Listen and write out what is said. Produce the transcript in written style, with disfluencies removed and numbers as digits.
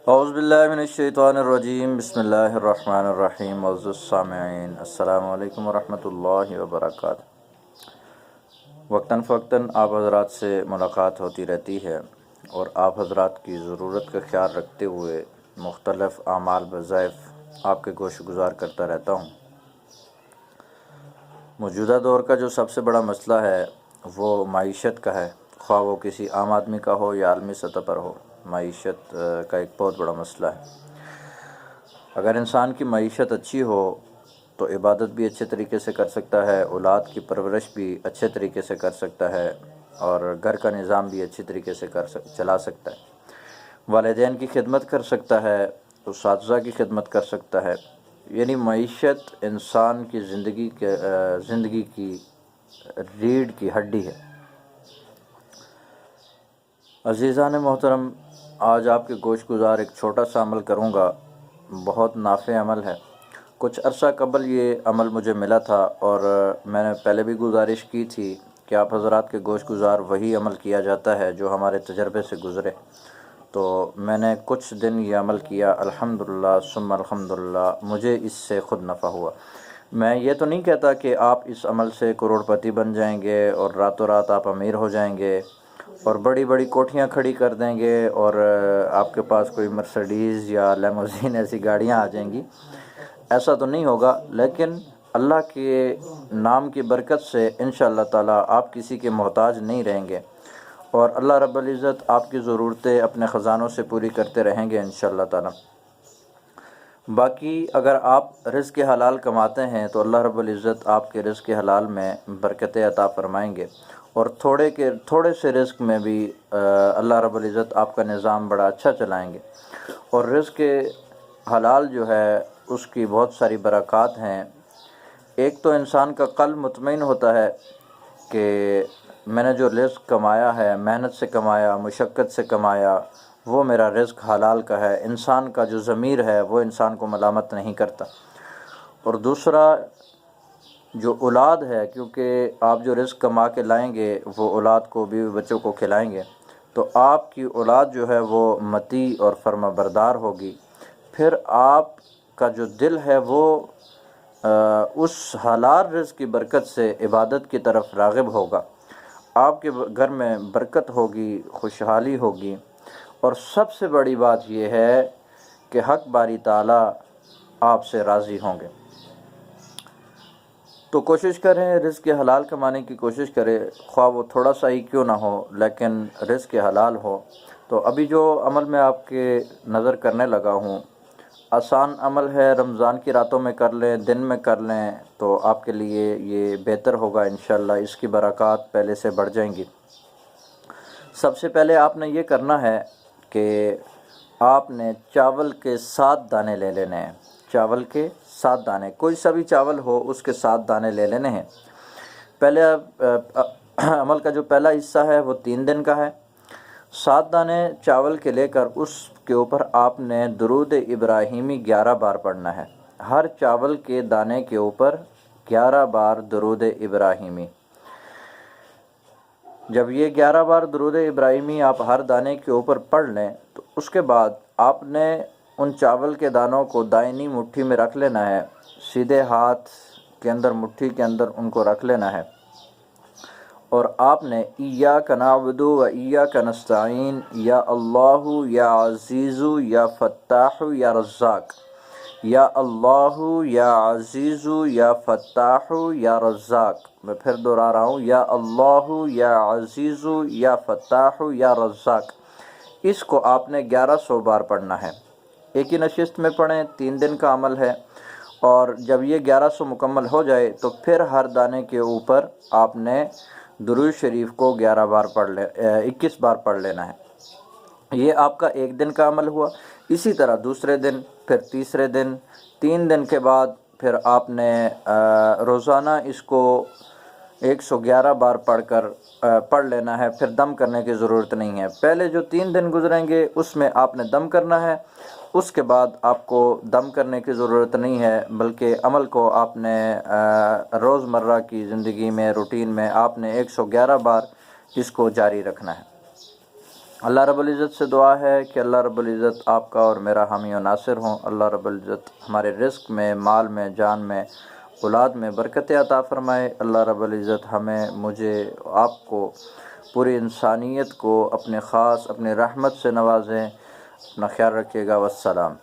اعوذ باللہ من الشیطان الرجیم، بسم اللہ الرحمن الرحیم۔ معزز سامعین، السلام علیکم ورحمۃ اللہ وبرکاتہ۔ وقتاً فوقتاً آپ حضرات سے ملاقات ہوتی رہتی ہے اور آپ حضرات کی ضرورت کا خیال رکھتے ہوئے مختلف اعمال وظائف آپ کے گوش گزار کرتا رہتا ہوں۔ موجودہ دور کا جو سب سے بڑا مسئلہ ہے وہ معیشت کا ہے، خواہ وہ کسی عام آدمی کا ہو یا عالمی سطح پر ہو۔ معیشت کا ایک بہت بڑا مسئلہ ہے۔ اگر انسان کی معیشت اچھی ہو تو عبادت بھی اچھے طریقے سے کر سکتا ہے، اولاد کی پرورش بھی اچھے طریقے سے کر سکتا ہے اور گھر کا نظام بھی اچھے طریقے سے چلا سکتا ہے، والدین کی خدمت کر سکتا ہے، اساتذہ کی خدمت کر سکتا ہے۔ یعنی معیشت انسان کی زندگی کی ریڑھ کی ہڈی ہے۔ عزیزان محترم، آج آپ کے گوش گزار ایک چھوٹا سا عمل کروں گا، بہت نافع عمل ہے۔ کچھ عرصہ قبل یہ عمل مجھے ملا تھا اور میں نے پہلے بھی گزارش کی تھی کہ آپ حضرات کے گوش گزار وہی عمل کیا جاتا ہے جو ہمارے تجربے سے گزرے۔ تو میں نے کچھ دن یہ عمل کیا، الحمدللہ ثم الحمدللہ، مجھے اس سے خود نفع ہوا۔ میں یہ تو نہیں کہتا کہ آپ اس عمل سے کروڑ پتی بن جائیں گے اور راتوں رات آپ امیر ہو جائیں گے اور بڑی بڑی کوٹھیاں کھڑی کر دیں گے اور آپ کے پاس کوئی مرسڈیز یا لیموزین ایسی گاڑیاں آ جائیں گی، ایسا تو نہیں ہوگا۔ لیکن اللہ کے نام کی برکت سے انشاءاللہ تعالی آپ کسی کے محتاج نہیں رہیں گے اور اللہ رب العزت آپ کی ضرورتیں اپنے خزانوں سے پوری کرتے رہیں گے انشاءاللہ تعالی۔ باقی اگر آپ رزق حلال کماتے ہیں تو اللہ رب العزت آپ کے رزق حلال میں برکتیں عطا فرمائیں گے اور تھوڑے سے رزق میں بھی اللہ رب العزت آپ کا نظام بڑا اچھا چلائیں گے۔ اور رزق حلال جو ہے اس کی بہت ساری برکات ہیں۔ ایک تو انسان کا قلب مطمئن ہوتا ہے کہ میں نے جو رزق کمایا ہے، محنت سے کمایا، مشقت سے کمایا، وہ میرا رزق حلال کا ہے۔ انسان کا جو ضمیر ہے وہ انسان کو ملامت نہیں کرتا۔ اور دوسرا جو اولاد ہے، کیونکہ آپ جو رزق کما کے لائیں گے وہ اولاد کو، بیوی بچوں کو کھلائیں گے، تو آپ کی اولاد جو ہے وہ مطیع اور فرما بردار ہوگی۔ پھر آپ کا جو دل ہے وہ اس حلال رزق کی برکت سے عبادت کی طرف راغب ہوگا۔ آپ کے گھر میں برکت ہوگی، خوشحالی ہوگی، اور سب سے بڑی بات یہ ہے کہ حق باری تعالی آپ سے راضی ہوں گے۔ تو کوشش کریں، رزق حلال کمانے کی کوشش کریں، خواہ وہ تھوڑا سا ہی کیوں نہ ہو لیکن رزق حلال ہو۔ تو ابھی جو عمل میں آپ کے نظر کرنے لگا ہوں، آسان عمل ہے، رمضان کی راتوں میں کر لیں، دن میں کر لیں تو آپ کے لیے یہ بہتر ہوگا انشاءاللہ، اس کی برکات پہلے سے بڑھ جائیں گی۔ سب سے پہلے آپ نے یہ کرنا ہے کہ آپ نے چاول کے 7 دانے لے لینے ہیں۔ چاول کے 7 دانے، کوئی سا بھی چاول ہو اس کے 7 دانے لے لینے ہیں۔ پہلے عمل کا جو پہلا حصہ ہے وہ 3 دن کا ہے۔ 7 دانے چاول کے لے کر اس کے اوپر آپ نے درود ابراہیمی 11 بار پڑھنا ہے۔ ہر چاول کے دانے کے اوپر 11 بار درود ابراہیمی۔ جب یہ 11 بار درود ابراہیمی آپ ہر دانے کے اوپر پڑھ لیں تو اس کے بعد آپ نے ان چاول کے دانوں کو دائنی مٹھی میں رکھ لینا ہے، سیدھے ہاتھ کے اندر مٹھی کے اندر ان کو رکھ لینا ہے، اور آپ نے ایاک نعبد و ایاک نستعین، یا اللہ یا عزیز یا فتاح یا رزاق، یا اللہ یا عزیز یا فتاح یا رزاق۔ میں پھر دوہرا رہا ہوں، یا اللہ یا عزیز یا فتاح یا رزاق۔ اس کو آپ نے 1100 بار پڑھنا ہے۔ ایک ہی نشست میں پڑھیں، 3 دن کا عمل ہے، اور جب یہ 1100 مکمل ہو جائے تو پھر ہر دانے کے اوپر آپ نے درود شریف کو 21 بار پڑھ لینا ہے۔ یہ آپ کا ایک دن کا عمل ہوا۔ اسی طرح دوسرے دن، پھر تیسرے دن، 3 دن کے بعد پھر آپ نے روزانہ اس کو 111 بار پڑھ لینا ہے۔ پھر دم کرنے کی ضرورت نہیں ہے۔ پہلے جو 3 دن گزریں گے اس میں آپ نے دم کرنا ہے، اس کے بعد آپ کو دم کرنے کی ضرورت نہیں ہے، بلکہ عمل کو آپ نے روزمرہ کی زندگی میں، روٹین میں آپ نے 111 بار اس کو جاری رکھنا ہے۔ اللہ رب العزت سے دعا ہے کہ اللہ رب العزت آپ کا اور میرا حامی و ناصر ہوں۔ اللہ رب العزت ہمارے رزق میں، مال میں، جان میں، اولاد میں برکت عطا فرمائے۔ اللہ رب العزت ہمیں، مجھے، آپ کو، پوری انسانیت کو اپنے خاص اپنے رحمت سے نوازیں۔ اپنا خیال رکھیے گا۔ والسلام۔